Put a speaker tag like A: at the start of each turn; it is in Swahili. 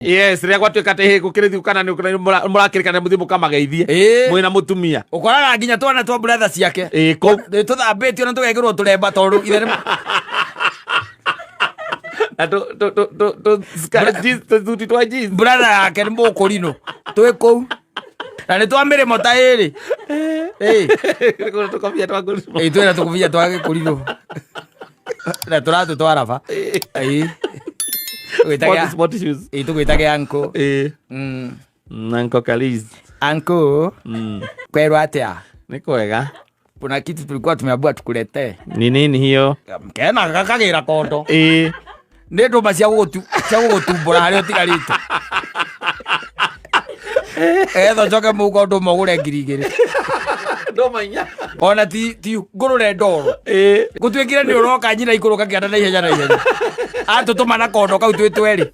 A: Yes, ria gwatuika te gukirithiu kana ni murakirikana muthi mukamageithie mwina mutumia
B: ukoraga nginya twana twa brother ciake tuthambitio na tugekirwo turemba tondu ithe
A: na tuthi twa jeans
B: brother yake ni mukurino twi kou na ni twa mirimo ta iri
A: tukobia twa kurino
B: twina tukubia twa gikurino na turatu twaraba
A: sport shoes
B: tugwitage anko
A: Uncle Kaliz
B: anko kwerwa atia
A: ni kwega
B: kuna kitu tulikuwa tumeambiwa tukulete
A: ni nini hiyo
B: kena gakagira kondo nä ndå ma cia gå tumbå ra harä a å tigarä etho njoke må gå ndå må gå re ngiri igä rä ona ti ngå rå re ndoro gå tuä kire nä å roka nyina igå rå kakä anda na ihenya atå tå mana kondo kau twä twerä